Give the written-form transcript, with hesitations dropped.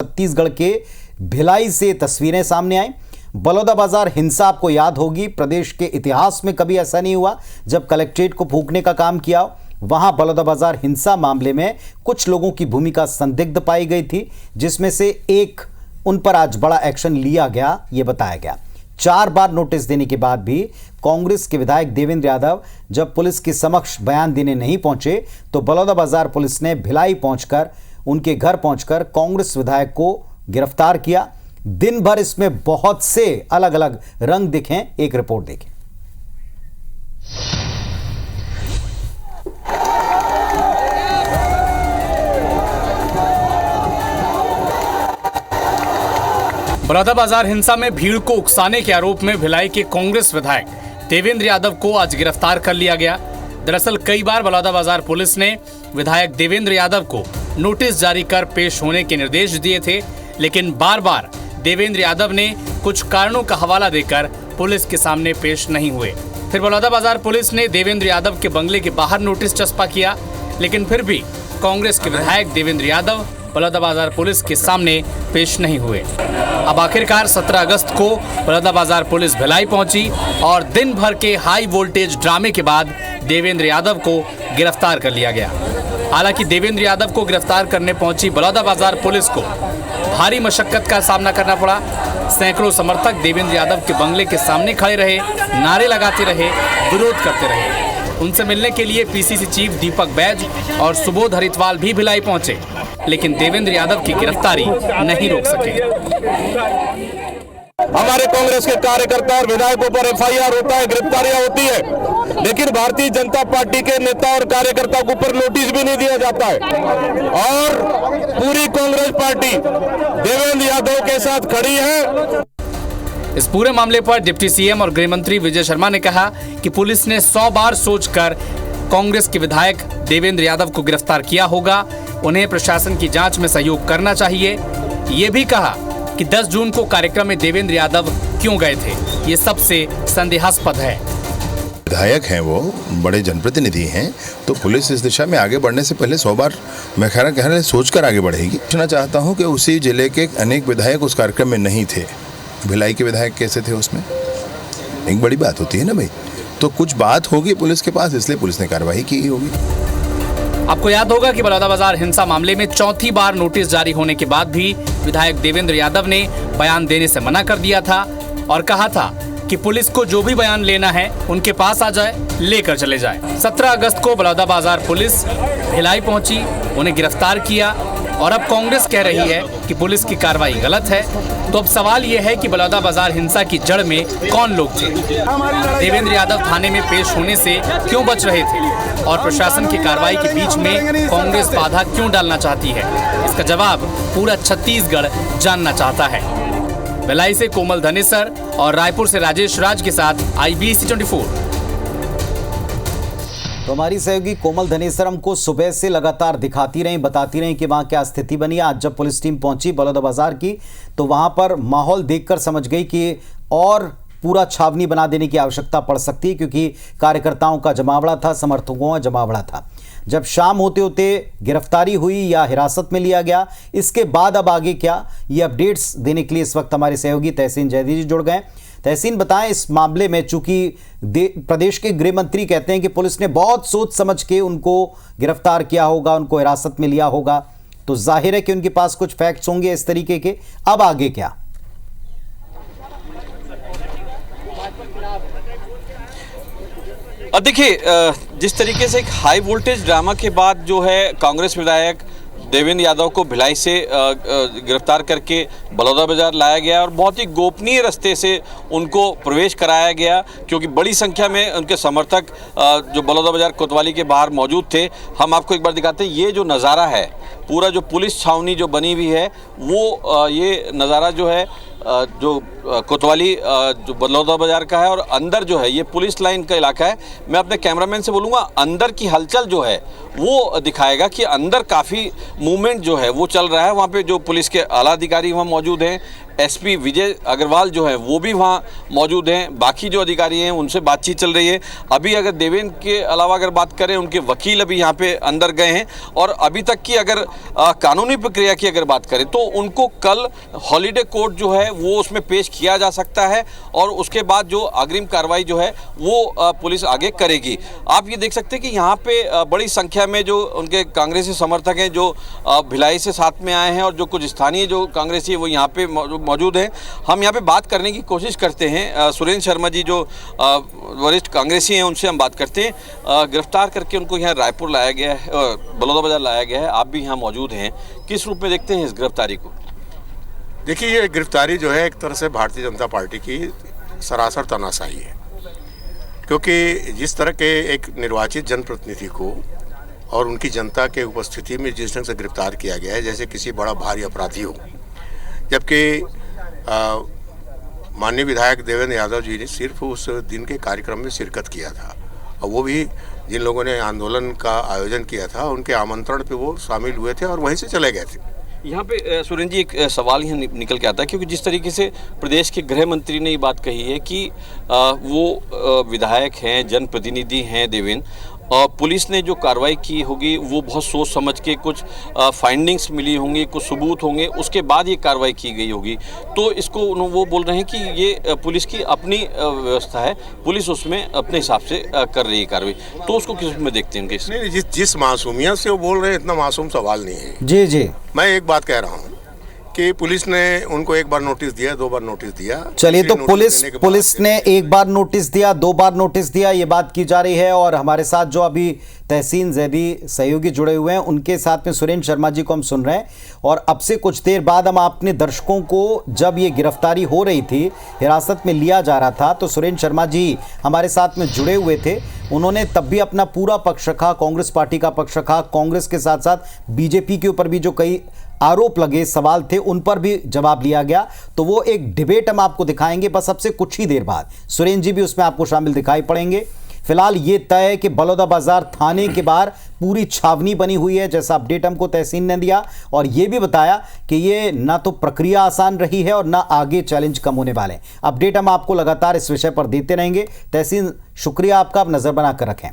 छत्तीसगढ़ के भिलाई से तस्वीरें सामने आई। बलौदाबाजार हिंसा आपको याद होगी, प्रदेश के इतिहास में कभी ऐसा नहीं हुआ जब कलेक्ट्रेट को फूंकने का काम किया। वहां बलौदाबाजार हिंसा मामले में कुछ लोगों की भूमिका संदिग्ध पाई गई थी, जिसमें से एक उन पर आज बड़ा एक्शन लिया गया, ये बताया गया। 4 बार नोटिस देने के बाद भी कांग्रेस के विधायक देवेंद्र यादव जब पुलिस के समक्ष बयान देने नहीं पहुंचे तो बलौदाबाजार पुलिस ने भिलाई पहुंचकर उनके घर पहुंचकर कांग्रेस विधायक को गिरफ्तार किया। दिन भर इसमें बहुत से अलग अलग रंग दिखे, एक रिपोर्ट देखें। बलौदाबाजार हिंसा में भीड़ को उकसाने के आरोप में भिलाई के कांग्रेस विधायक देवेंद्र यादव को आज गिरफ्तार कर लिया गया। दरअसल कई बार बलौदाबाजार पुलिस ने विधायक देवेंद्र यादव को नोटिस जारी कर पेश होने के निर्देश दिए थे, लेकिन बार बार देवेंद्र यादव ने कुछ कारणों का हवाला देकर पुलिस के सामने पेश नहीं हुए। फिर बलौदाबाजार पुलिस ने देवेंद्र यादव के बंगले के बाहर नोटिस चस्पा किया, लेकिन फिर भी कांग्रेस के विधायक देवेंद्र यादव बलौदाबाजार पुलिस के सामने पेश नहीं हुए। अब आखिरकार 17 अगस्त को बलौदाबाजार पुलिस भिलाई पहुंची और दिन भर के हाई वोल्टेज ड्रामे के बाद देवेंद्र यादव को गिरफ्तार कर लिया गया। हालांकि देवेंद्र यादव को गिरफ्तार करने पहुंची बलौदाबाजार पुलिस को भारी मशक्कत का सामना करना पड़ा। सैकड़ों समर्थक देवेंद्र यादव के बंगले के सामने खड़े रहे, नारे लगाते रहे, विरोध करते रहे। उनसे मिलने के लिए पीसीसी चीफ दीपक बैज और सुबोध हरितवाल भी भिलाई पहुंचे, लेकिन देवेंद्र यादव की गिरफ्तारी नहीं रोक सके। हमारे कांग्रेस के कार्यकर्ता और विधायकों पर एफआईआर होता है, गिरफ्तारियां होती है, लेकिन भारतीय जनता पार्टी के नेता और कार्यकर्ताओं के ऊपर नोटिस भी नहीं दिया जाता है। और पूरी कांग्रेस पार्टी देवेंद्र यादव के साथ खड़ी है। इस पूरे मामले पर डिप्टी सीएम और गृह मंत्री विजय शर्मा ने कहा कि पुलिस ने 100 बार सोचकर कांग्रेस के विधायक देवेंद्र यादव को गिरफ्तार किया होगा। उन्हें प्रशासन की जांच में सहयोग करना चाहिए। ये भी कहा कि 10 जून को कार्यक्रम में देवेंद्र यादव क्यों गए थे, ये सबसे संदेहास्पद है। विधायक हैं, वो बड़े जनप्रतिनिधि हैं, तो पुलिस इस दिशा में आगे बढ़ने से पहले 100 बार मैं कहना सोचकर आगे बढ़ेगी। पूछना चाहता हूं कि उसी जिले के अनेक विधायक उस कार्यक्रम में नहीं थे। भिलाई के विधायक कैसे थे उसमें? एक बड़ी बात होती है ना भाई। तो कुछ बात होगी पुलिस के पास, इसलिए पुलिस ने कार्रवाई की होगी। आपको याद होगा कि बलौदाबाजार हिंसा मामले में 4थी बार नोटिस जारी होने के बाद भी विधायक देवेंद्र यादव ने बयान देने से मना कर दिया था और कहा था कि पुलिस को जो भी बयान लेना है उनके पास आ जाए, लेकर चले जाए। 17 अगस्त को बलौदाबाजार पुलिस भिलाई पहुंची, उन्हें गिरफ्तार किया और अब कांग्रेस कह रही है कि पुलिस की कार्रवाई गलत है। तो अब सवाल यह है कि बलौदाबाजार हिंसा की जड़ में कौन लोग थे? देवेंद्र यादव थाने में पेश होने से क्यों बच रहे थे और प्रशासन की कार्रवाई के बीच में कांग्रेस बाधा क्यों डालना चाहती है? इसका जवाब पूरा छत्तीसगढ़ जानना चाहता है। भिलाई से कोमल धनेसर और रायपुर से राजेश राज के साथ IBC 24। तो हमारी सहयोगी कोमल धनेसर हमको सुबह से लगातार दिखाती रही, बताती रही कि वहां क्या स्थिति बनी। आज जब पुलिस टीम पहुंची बलौदाबाजार की तो वहां पर माहौल देखकर समझ गई कि और पूरा छावनी बना देने की आवश्यकता पड़ सकती है, क्योंकि कार्यकर्ताओं का जमावड़ा था, समर्थकों का जमावड़ा था। जब शाम होते होते गिरफ्तारी हुई या हिरासत में लिया गया, इसके बाद अब आगे क्या, ये अपडेट्स देने के लिए इस वक्त हमारे सहयोगी तहसीन जैदी जी जुड़ गए। तहसीन, बताएं इस मामले में, चूंकि प्रदेश के गृह मंत्री कहते हैं कि पुलिस ने बहुत सोच समझ के उनको गिरफ्तार किया होगा, उनको हिरासत में लिया होगा, तो जाहिर है कि उनके पास कुछ फैक्ट्स होंगे इस तरीके के। अब आगे क्या? देखिए, जिस तरीके से एक हाई वोल्टेज ड्रामा के बाद जो है कांग्रेस विधायक देवेंद्र यादव को भिलाई से गिरफ्तार करके बलौदाबाजार लाया गया और बहुत ही गोपनीय रास्ते से उनको प्रवेश कराया गया, क्योंकि बड़ी संख्या में उनके समर्थक जो बलौदाबाजार कोतवाली के बाहर मौजूद थे। हम आपको एक बार दिखाते हैं, ये जो नज़ारा है, पूरा जो पुलिस छावनी जो बनी हुई है, वो ये नज़ारा जो है जो कोतवाली जो बलौदाबाजार का है और अंदर जो है ये पुलिस लाइन का इलाका है। मैं अपने कैमरामैन से बोलूँगा अंदर की हलचल जो है वो दिखाएगा कि अंदर काफ़ी मूवमेंट जो है वो चल रहा है। वहाँ पे जो पुलिस के आला अधिकारी वहाँ मौजूद हैं, एसपी विजय अग्रवाल जो है वो भी वहाँ मौजूद हैं। बाकी जो अधिकारी हैं उनसे बातचीत चल रही है। अभी अगर देवेंद्र के अलावा अगर बात करें, उनके वकील अभी यहाँ पे अंदर गए हैं और अभी तक की अगर कानूनी प्रक्रिया की अगर बात करें तो उनको कल हॉलीडे कोर्ट जो है वो उसमें पेश किया जा सकता है और उसके बाद जो अग्रिम कार्रवाई जो है वो पुलिस आगे करेगी। आप ये देख सकते हैं कि यहाँ पे बड़ी संख्या में जो उनके कांग्रेसी समर्थक हैं जो भिलाई से साथ में आए हैं और जो कुछ स्थानीय जो कांग्रेसी है वो यहाँ पे मौजूद हैं। हम यहाँ पे बात करने की कोशिश करते हैं। सुरेंद्र शर्मा जी जो वरिष्ठ कांग्रेसी हैं उनसे हम बात करते हैं। गिरफ्तार करके उनको यहाँ रायपुर लाया गया है, बलौदाबाजार लाया गया है। आप भी यहाँ मौजूद हैं, किस रूप में देखते हैं इस गिरफ्तारी को? देखिए, ये गिरफ्तारी जो है एक तरह से भारतीय जनता पार्टी की सरासर तानाशाही है, क्योंकि जिस तरह के एक निर्वाचित जनप्रतिनिधि को और उनकी जनता के उपस्थिति में जिस ढंग से गिरफ्तार किया गया है जैसे किसी बड़ा भारी अपराधी हो, जबकि माननीय विधायक देवेंद्र यादव जी ने सिर्फ उस दिन के कार्यक्रम में शिरकत किया था और वो भी जिन लोगों ने आंदोलन का आयोजन किया था उनके आमंत्रण पे वो शामिल हुए थे और वहीं से चले गए थे। यहाँ पे सुरेंद्र जी एक सवाल यहाँ निकल के आता है, क्योंकि जिस तरीके से प्रदेश के गृह मंत्री ने ये बात कही है कि वो विधायक हैं, जनप्रतिनिधि हैं देवेंद्र, और पुलिस ने जो कार्रवाई की होगी वो बहुत सोच समझ के कुछ फाइंडिंग्स मिली होंगी, कुछ सबूत होंगे, उसके बाद ये कार्रवाई की गई होगी। तो इसको वो बोल रहे हैं कि ये पुलिस की अपनी व्यवस्था है, पुलिस उसमें अपने हिसाब से कर रही है कार्रवाई। तो उसको किस में देखते हैं उनके? नहीं, जिस मासूमियत से वो बोल रहे हैं इतना मासूम सवाल नहीं है। जी जी, मैं एक बात कह रहा हूँ कि पुलिस ने उनको एक बार नोटिस दिया, 2 बार नोटिस दिया। चलिए, तो पुलिस ने एक बार नोटिस दिया, 2 बार नोटिस दिया, ये बात की जा रही है। और हमारे साथ जो अभी तहसीन जैदी सहयोगी जुड़े हुए हैं उनके साथ में सुरेंद्र शर्मा जी को हम सुन रहे हैं। और अब से कुछ देर बाद हम अपने दर्शकों को, जब ये गिरफ्तारी हो रही थी, हिरासत में लिया जा रहा था, तो सुरेंद्र शर्मा जी हमारे साथ में जुड़े हुए थे। उन्होंने तब भी अपना पूरा पक्ष रखा, कांग्रेस पार्टी का पक्ष रखा। कांग्रेस के साथ साथ बीजेपी के ऊपर भी जो कई आरोप लगे, सवाल थे, उन पर भी जवाब लिया गया। तो वो एक डिबेट हम आपको दिखाएंगे बस अब से कुछ ही देर बाद। सुरेंद्र जी भी उसमें आपको शामिल दिखाई पड़ेंगे। फिलहाल ये तय है कि बलौदाबाजार थाने के बाहर पूरी छावनी बनी हुई है, जैसा अपडेट हमको तहसीन ने दिया। और ये भी बताया कि ये ना तो प्रक्रिया आसान रही है और ना आगे चैलेंज कम होने वाले हैं। अपडेट हम आपको लगातार इस विषय पर देते रहेंगे। तहसीन, शुक्रिया आपका, आप नजर बनाकर रखें।